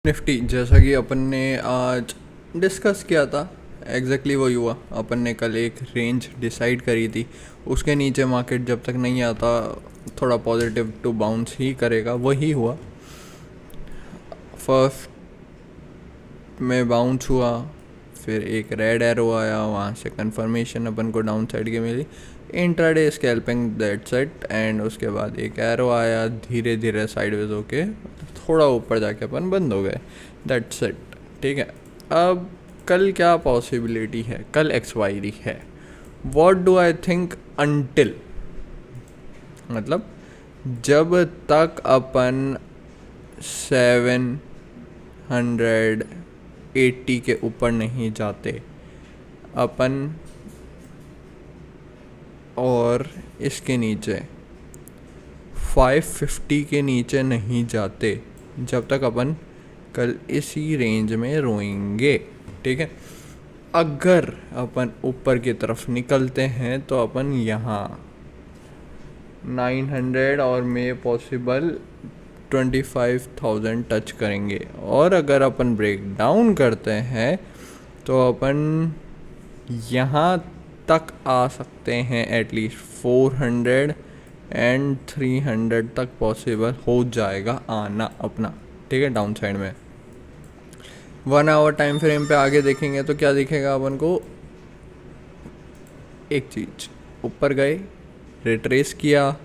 Nifty जैसा कि अपन ने आज डिस्कस किया था, एग्जैक्टली वही हुआ। अपन ने कल एक रेंज डिसाइड करी थी, उसके नीचे मार्केट जब तक नहीं आता थोड़ा पॉजिटिव टू बाउंस ही करेगा। वही हुआ, फर्स्ट में बाउंस हुआ, फिर एक रेड एरो आया, वहाँ से कंफर्मेशन अपन को डाउन साइड की मिली, intraday scalping that set, and उसके बाद एक एरो आया, धीरे धीरे साइडवेज होके थोड़ा ऊपर जाके अपन बंद हो गए, दैट सेट। ठीक है, अब कल क्या पॉसिबिलिटी है? कल एक्सपायरी है। What do I think until, मतलब जब तक अपन 780 के ऊपर नहीं जाते अपन, और इसके नीचे 550 के नीचे नहीं जाते, जब तक अपन कल इसी रेंज में रोएंगे। ठीक है, अगर अपन ऊपर की तरफ निकलते हैं तो अपन यहाँ 900 और में पॉसिबल 25,000 टच करेंगे, और अगर अपन ब्रेक डाउन करते हैं तो अपन यहाँ तक आ सकते हैं, एटलीस्ट 400 एंड 300 तक पॉसिबल हो जाएगा आना अपना। ठीक है, डाउन साइड में 1 आवर टाइम फ्रेम पे आगे देखेंगे तो क्या दिखेगा अपन को? एक चीज़, ऊपर गए, रिट्रेस किया,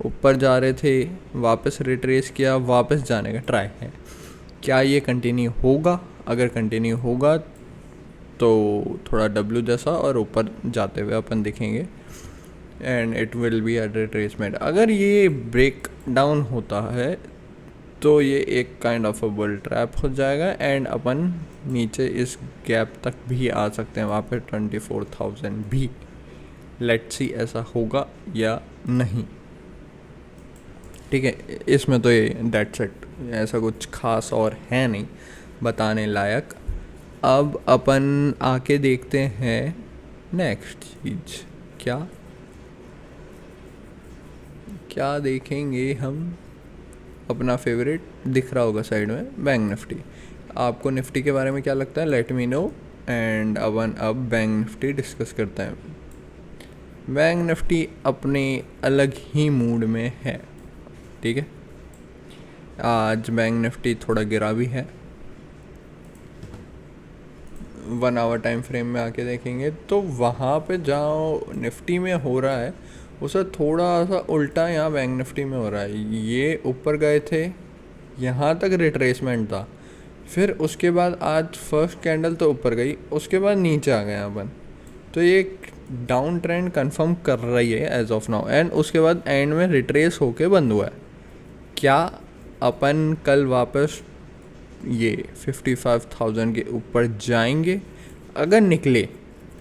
ऊपर जा रहे थे, वापस रिट्रेस किया, वापस जाने का ट्राई है। क्या ये कंटिन्यू होगा? अगर कंटिन्यू होगा तो थोड़ा डब्ल्यू जैसा और ऊपर जाते हुए अपन दिखेंगे, and it will be a retracement. अगर ये ब्रेक डाउन होता है तो ये एक kind of a bull trap हो जाएगा, एंड अपन नीचे इस गैप तक भी आ सकते हैं, वहाँ पे 24,000 भी। लेट्स सी ऐसा होगा या नहीं। ठीक है, इसमें तो ये दैट्स इट, ऐसा कुछ खास और है नहीं बताने लायक। अब अपन आके देखते हैं नेक्स्ट चीज़, क्या क्या देखेंगे हम? अपना फेवरेट दिख रहा होगा साइड में, बैंक निफ्टी। आपको निफ्टी के बारे में क्या लगता है? लेट मी नो, एंड अपन अब बैंक निफ्टी डिस्कस करते हैं। बैंक निफ्टी अपने अलग ही मूड में है। ठीक है, आज बैंक निफ्टी थोड़ा गिरा भी है। 1 आवर टाइम फ्रेम में आके देखेंगे तो वहाँ पे जहाँ निफ्टी में हो रहा है उसे थोड़ा सा उल्टा यहाँ बैंक निफ्टी में हो रहा है। ये ऊपर गए थे, यहाँ तक रिट्रेसमेंट था, फिर उसके बाद आज फर्स्ट कैंडल तो ऊपर गई, उसके बाद नीचे आ गए अपन, तो ये डाउन ट्रेंड कंफर्म कर रही है एज ऑफ नाउ, एंड उसके बाद एंड में रिट्रेस होके बंद हुआ है। क्या अपन कल वापस ये 55,000 के ऊपर जाएंगे? अगर निकले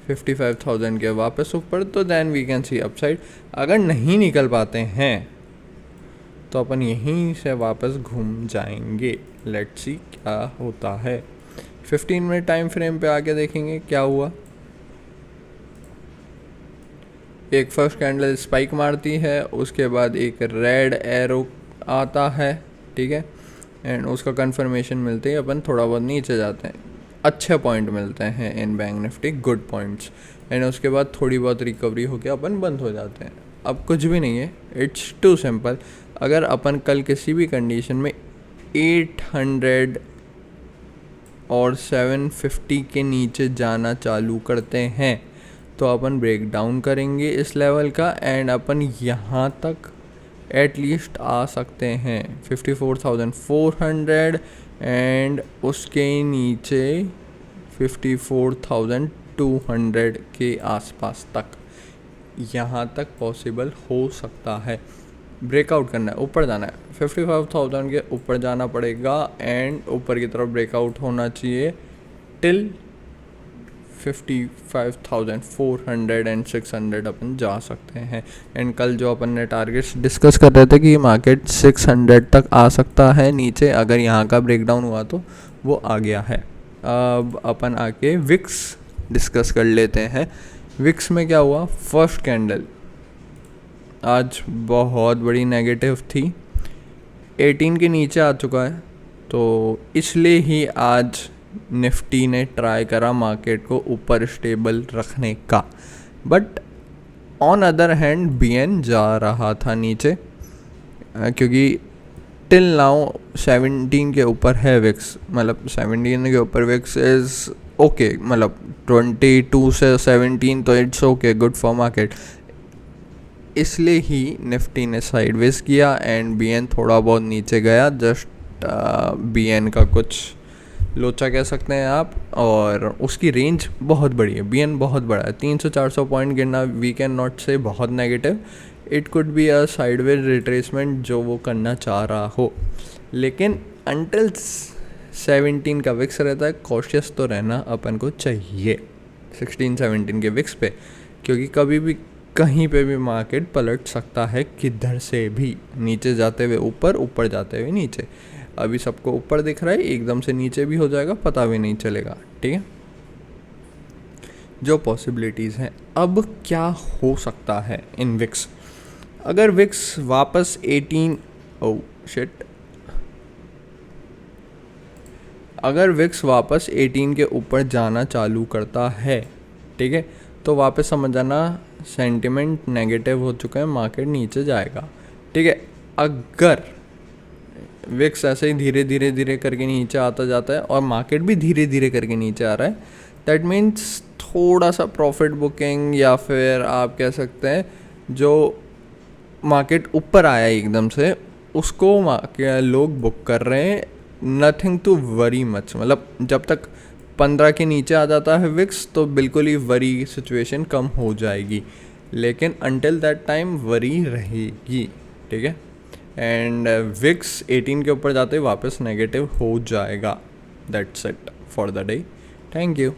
55,000 के वापस ऊपर तो then we can see upside. अगर नहीं निकल पाते हैं तो अपन यहीं से वापस घूम जाएंगे। लेट्स सी क्या होता है। 15 मिनट टाइम फ्रेम पे आके देखेंगे क्या हुआ। एक फर्स्ट कैंडल स्पाइक मारती है, उसके बाद एक रेड एरो आता है। ठीक है, एंड उसका कंफर्मेशन मिलते ही अपन थोड़ा बहुत नीचे जाते हैं, अच्छे पॉइंट मिलते हैं in bank Nifty, good points, and उसके बाद थोड़ी बहुत रिकवरी होकर अपन बंद हो जाते हैं। अब कुछ भी नहीं है, इट्स टू सिंपल। अगर अपन कल किसी भी कंडीशन में 800 और 750 के नीचे जाना चालू करते हैं तो अपन ब्रेक डाउन करेंगे इस लेवल का, एंड अपन यहाँ तक एटलीस्ट आ सकते हैं 54,400, एंड उसके नीचे 54,200 के आसपास तक, यहाँ तक पॉसिबल हो सकता है। ब्रेकआउट करना है, ऊपर जाना है, 55,000 के ऊपर जाना पड़ेगा, एंड ऊपर की तरफ ब्रेकआउट होना चाहिए टिल 55,400 एंड 600 अपन जा सकते हैं। एंड कल जो अपन ने टारगेट्स डिस्कस कर रहे थे कि मार्केट 600 तक आ सकता है नीचे, अगर यहाँ का ब्रेकडाउन हुआ तो वो आ गया है। अब अपन आके विक्स डिस्कस कर लेते हैं। विक्स में क्या हुआ? फर्स्ट कैंडल आज बहुत बड़ी नेगेटिव थी, 18 के नीचे आ चुका है, तो इसलिए ही आज निफ्टी ने ट्राई करा मार्केट को ऊपर स्टेबल रखने का, बट ऑन अदर हैंड बीएन जा रहा था नीचे, क्योंकि टिल नाउ 17 के ऊपर है विक्स, मतलब 17 के ऊपर विक्स इज़ ओके, मतलब 22 से 17 तो it's okay, good for market. इसलिए ही निफ्टी ने साइडवेज किया एंड बीएन थोड़ा बहुत नीचे गया, जस्ट बीएन का कुछ लोचा कह सकते हैं आप, और उसकी रेंज बहुत बड़ी है, बीएन बहुत बड़ा है, 300-400 पॉइंट गिरना वी कैन नॉट से बहुत negative, it could be a sideways retracement जो वो करना चाह रहा हो, लेकिन अंटिल 17 का विक्स रहता है कॉशियस तो रहना अपन को चाहिए 16-17 के विक्स पे, क्योंकि कभी भी कहीं पे भी मार्केट पलट सकता है, किधर से भी, नीचे जाते हुए ऊपर, ऊपर जाते हुए नीचे। अभी सबको ऊपर दिख रहा है, एकदम से नीचे भी हो जाएगा, पता भी नहीं चलेगा, ठीक है, जो पॉसिबिलिटीज़ हैं। अब क्या हो सकता है इन विक्स, अगर विक्स वापस 18 शिट, अगर विक्स वापस 18 के ऊपर जाना चालू करता है, ठीक है, तो वापस समझ जाना सेंटिमेंट नेगेटिव हो चुका है, मार्केट नीचे जाएगा, ठीक है। अगर विक्स ऐसे ही धीरे धीरे धीरे करके नीचे आता जाता है और मार्केट भी धीरे धीरे करके नीचे आ रहा है, दैट मीन्स थोड़ा सा प्रॉफिट बुकिंग, या फिर आप कह सकते हैं जो मार्केट ऊपर आया एकदम से उसको लोग बुक कर रहे हैं, नथिंग टू वरी मच, मतलब जब तक 15 के नीचे आ जाता है विक्स तो बिल्कुल ही वरी सिचुएशन कम हो जाएगी, लेकिन अंटिल दैट टाइम वरी रहेगी, ठीक है। एंड विक्स 18 के ऊपर जाते ही वापस नेगेटिव हो जाएगा। That's it for the day, thank you.